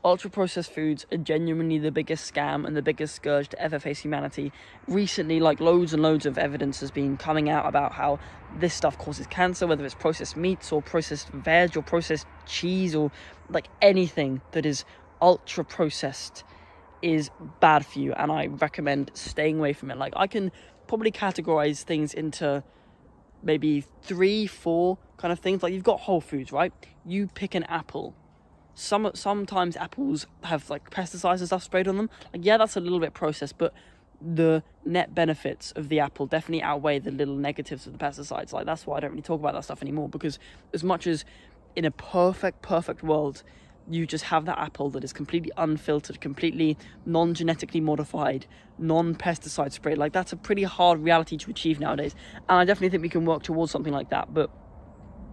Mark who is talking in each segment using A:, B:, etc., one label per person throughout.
A: ultra-processed foods are genuinely the biggest scam and the biggest scourge to ever face humanity. Recently, like, loads and loads of evidence has been coming out about how this stuff causes cancer, whether it's processed meats or processed veg or processed cheese or, like, anything that is ultra-processed is bad for you, and I recommend staying away from it. Like, I can probably categorize things into maybe 3-4 kind of things. Like, you've got whole foods, right? You pick an apple. Sometimes apples have, like, pesticides and stuff sprayed on them. Like, yeah, that's a little bit processed, but the net benefits of the apple definitely outweigh the little negatives of the pesticides. Like, that's why I don't really talk about that stuff anymore, because as much as in a perfect world you just have that apple that is completely unfiltered, completely non-genetically modified, non-pesticide sprayed, like, that's a pretty hard reality to achieve nowadays, and I definitely think we can work towards something like that. But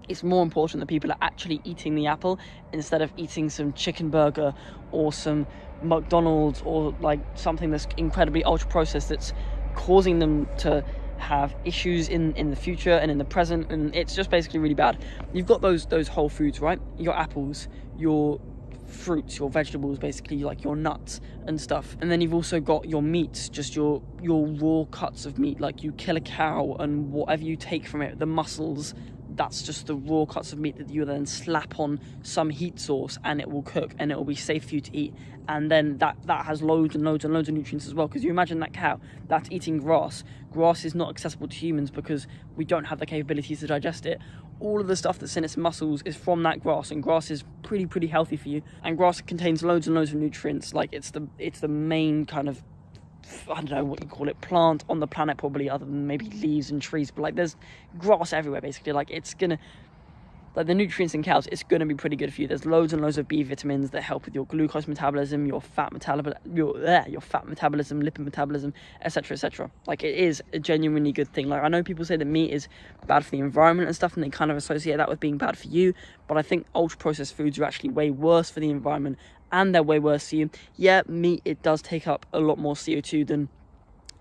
A: it's more important that people are actually eating the apple instead of eating some chicken burger or some McDonald's or, like, something that's incredibly ultra processed that's causing them to have issues in the future and in the present, and it's just basically really bad. You've got those whole foods, right? Your apples, your fruits, your vegetables, basically, like your nuts and stuff, and then you've also got your meats, just your raw cuts of meat. Like, you kill a cow and whatever you take from it, the muscles, that's just the raw cuts of meat that you then slap on some heat source and it will cook and it will be safe for you to eat. And then that has loads and loads and loads of nutrients as well, because you imagine that cow that's eating grass is not accessible to humans because we don't have the capabilities to digest it. All of the stuff that's in its muscles is from that grass, and grass is pretty healthy for you, and grass contains loads and loads of nutrients. Like, it's the main kind of, I don't know what you call it, plant on the planet, probably, other than maybe leaves and trees, but, like, there's grass everywhere, basically. Like, it's gonna, like, the nutrients in cows, it's gonna be pretty good for you. There's loads and loads of B vitamins that help with your glucose metabolism, your fat metabolism, lipid metabolism, etc. Like, it is a genuinely good thing. Like, I know people say that meat is bad for the environment and stuff, and they kind of associate that with being bad for you, but I think ultra processed foods are actually way worse for the environment, and they're way worse for you. Yeah, meat, it does take up a lot more CO2 than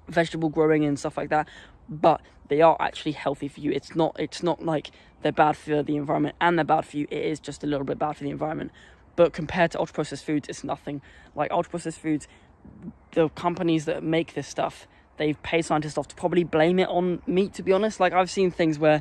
A: vegetable growing and stuff like that, but they are actually healthy for you. It's not like they're bad for the environment and they're bad for you. It is just a little bit bad for the environment. But compared to ultra processed foods, it's nothing. Like, ultra processed foods, the companies that make this stuff, they've paid scientists off to probably blame it on meat, to be honest. Like, I've seen things where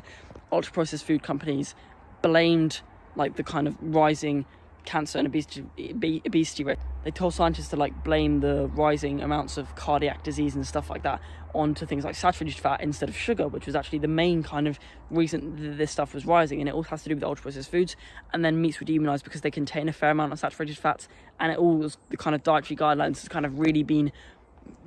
A: ultra processed food companies blamed, like, the kind of rising cancer and obesity rate. They told scientists to, like, blame the rising amounts of cardiac disease and stuff like that onto things like saturated fat instead of sugar, which was actually the main kind of reason this stuff was rising. And it all has to do with ultra processed foods. And then meats were demonized because they contain a fair amount of saturated fats, and it all was the kind of dietary guidelines has kind of really been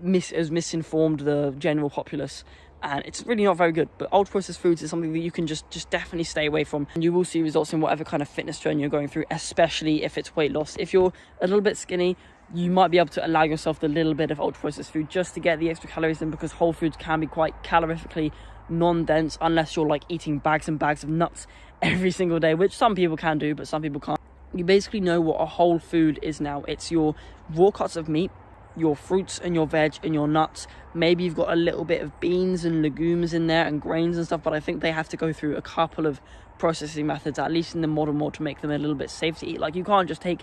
A: misinformed the general populace, and it's really not very good. But ultra processed foods is something that you can just definitely stay away from, and you will see results in whatever kind of fitness journey you're going through, especially if it's weight loss. If you're a little bit skinny, you might be able to allow yourself the little bit of ultra processed food just to get the extra calories in, because whole foods can be quite calorifically non-dense unless you're, like, eating bags and bags of nuts every single day, which some people can do, but some people can't. You basically know what a whole food is now. It's your raw cuts of meat, your fruits and your veg and your nuts. Maybe you've got a little bit of beans and legumes in there and grains and stuff, but I think they have to go through a couple of processing methods, at least in the modern world, to make them a little bit safe to eat. Like, you can't just take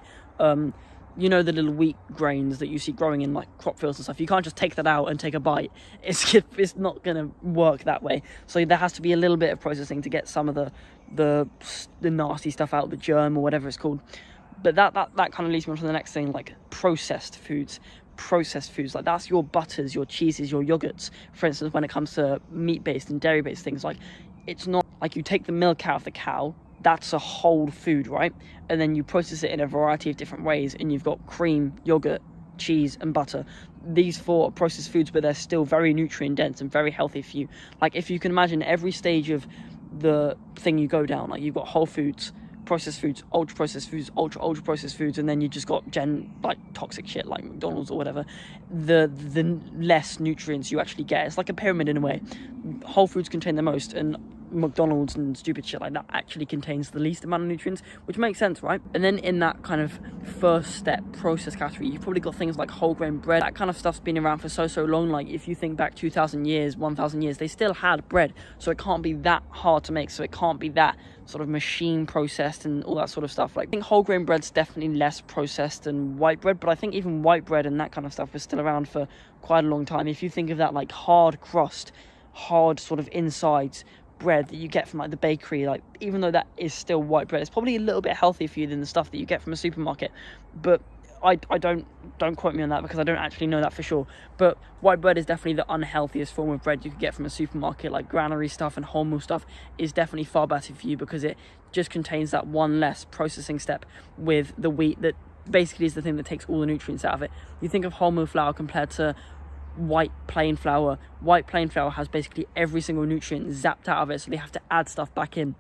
A: you know, the little wheat grains that you see growing in, like, crop fields and stuff. You can't just take that out and take a bite. It's not gonna work that way. So there has to be a little bit of processing to get some of the nasty stuff out, the germ or whatever it's called. But that kind of leads me on to the next thing, like processed foods. Like, that's your butters, your cheeses, your yogurts, for instance. When it comes to meat-based and dairy-based things, like, it's not like you take the milk out of the cow, that's a whole food, right? And then you process it in a variety of different ways, and you've got cream, yogurt, cheese and butter. These 4 are processed foods, but they're still very nutrient dense and very healthy for you. Like, if you can imagine every stage of the thing you go down, like, you've got whole foods, processed foods, ultra processed foods, ultra processed foods, and then you just got like toxic shit like McDonald's or whatever. The less nutrients you actually get. It's like a pyramid in a way. Whole foods contain the most, and McDonald's and stupid shit like that actually contains the least amount of nutrients, which makes sense, right? And then in that kind of first step process category, you've probably got things like whole grain bread. That kind of stuff's been around for so long. Like if you think back 2,000 years, 1,000 years, they still had bread, so it can't be that hard to make, so it can't be that sort of machine processed and all that sort of stuff. Like I think whole grain bread's definitely less processed than white bread, but I think even white bread and that kind of stuff was still around for quite a long time. If you think of that like hard crust, hard sort of insides bread that you get from like the bakery, like even though that is still white bread, it's probably a little bit healthier for you than the stuff that you get from a supermarket. But I don't quote me on that because I don't actually know that for sure. But white bread is definitely the unhealthiest form of bread you could get from a supermarket. Like granary stuff and wholemeal stuff is definitely far better for you because it just contains that one less processing step with the wheat that basically is the thing that takes all the nutrients out of it. You think of wholemeal flour compared to white plain flour. White plain flour has basically every single nutrient zapped out of it, so they have to add stuff back in,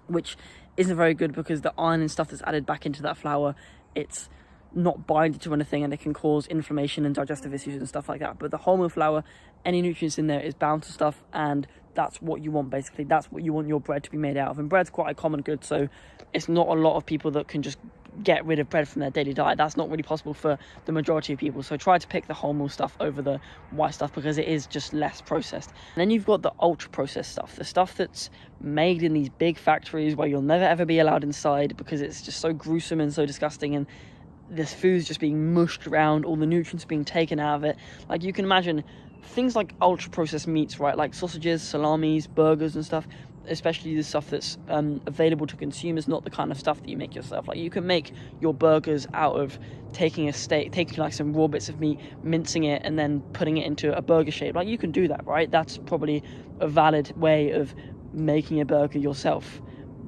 A: which isn't very good because the iron and stuff that's added back into that flour, it's not binding to anything and it can cause inflammation and digestive issues and stuff like that. But the wholemeal flour, any nutrients in there is bound to stuff, and that's what you want basically. That's what you want your bread to be made out of. And bread's quite a common good, so it's not a lot of people that can just get rid of bread from their daily diet. That's not really possible for the majority of people, so try to pick the wholemeal stuff over the white stuff because it is just less processed. And then you've got the ultra processed stuff, the stuff that's made in these big factories where you'll never ever be allowed inside because it's just so gruesome and so disgusting, and this food's just being mushed around, all the nutrients being taken out of it. Like you can imagine things like ultra processed meats, right, like sausages, salamis, burgers and stuff, especially the stuff that's available to consumers, not the kind of stuff that you make yourself. Like you can make your burgers out of taking a steak, taking like some raw bits of meat, mincing it and then putting it into a burger shape. Like you can do that, right? That's probably a valid way of making a burger yourself.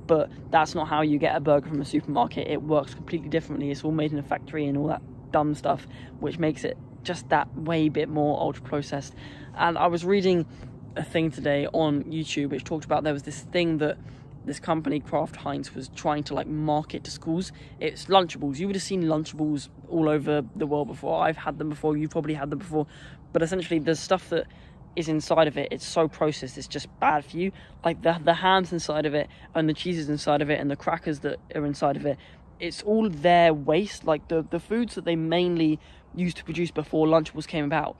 A: But that's not how you get a burger from a supermarket. It works completely differently. It's all made in a factory and all that dumb stuff, which makes it just that way bit more ultra processed. And I was reading a thing today on YouTube which talked about there was this thing that this company Kraft Heinz was trying to like market to schools. It's Lunchables. You would have seen Lunchables all over the world before. I've had them before. You've probably had them before. But essentially the stuff that is inside of it, it's so processed, it's just bad for you. Like the hams inside of it and the cheeses inside of it and the crackers that are inside of it, it's all their waste. Like the foods that they mainly used to produce before Lunchables came about,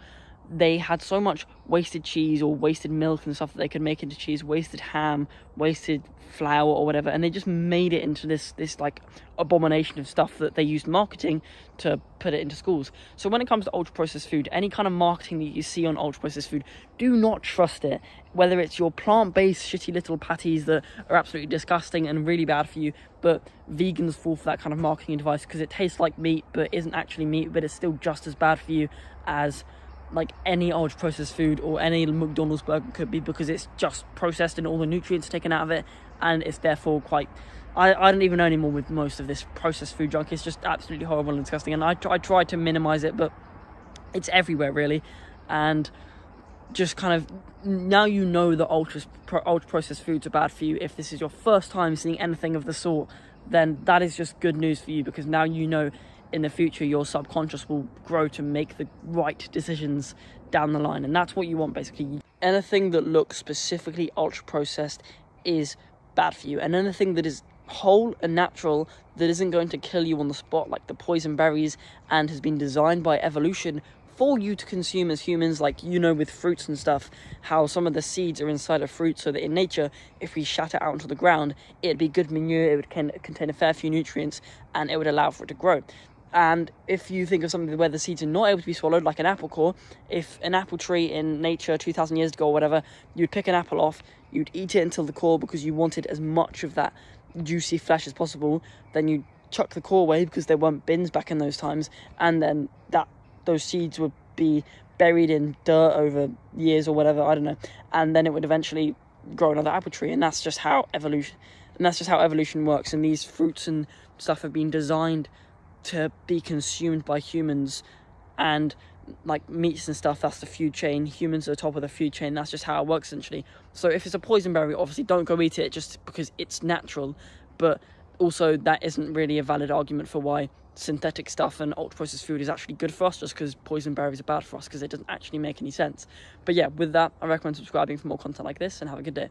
A: they had so much wasted cheese or wasted milk and stuff that they could make into cheese, wasted ham, wasted flour or whatever, and they just made it into this like abomination of stuff that they used marketing to put it into schools. So when it comes to ultra processed food, any kind of marketing that you see on ultra processed food, do not trust it. Whether it's your plant-based shitty little patties that are absolutely disgusting and really bad for you, but vegans fall for that kind of marketing advice because it tastes like meat but isn't actually meat, but it's still just as bad for you as like any ultra processed food or any McDonald's burger could be, because it's just processed and all the nutrients taken out of it, and it's therefore quite I don't even know anymore with most of this processed food junk. It's just absolutely horrible and disgusting, and I try to minimize it, but it's everywhere really. And just kind of, now you know that ultra processed foods are bad for you. If this is your first time seeing anything of the sort, then that is just good news for you, because now you know in the future your subconscious will grow to make the right decisions down the line, and that's what you want basically. Anything that looks specifically ultra processed is bad for you, and anything that is whole and natural, that isn't going to kill you on the spot like the poison berries, and has been designed by evolution for you to consume as humans. Like, you know, with fruits and stuff, how some of the seeds are inside of fruit, so that in nature, if we shat it out onto the ground, it'd be good manure, it would contain a fair few nutrients, and it would allow for it to grow. And if you think of something where the seeds are not able to be swallowed, like an apple core, if an apple tree in nature 2,000 years ago or whatever, you'd pick an apple off, you'd eat it until the core because you wanted as much of that juicy flesh as possible, then you'd chuck the core away because there weren't bins back in those times, and then those seeds would be buried in dirt over years or whatever, I don't know, and then it would eventually grow another apple tree. And that's just how evolution works. And these fruits and stuff have been designed to be consumed by humans, and like meats and stuff, that's the food chain. Humans are the top of the food chain. That's just how it works essentially. So if it's a poison berry, obviously don't go eat it just because it's natural, but also that isn't really a valid argument for why synthetic stuff and ultra processed food is actually good for us, just because poison berries are bad for us, because it doesn't actually make any sense. But yeah, with that, I recommend subscribing for more content like this, and have a good day.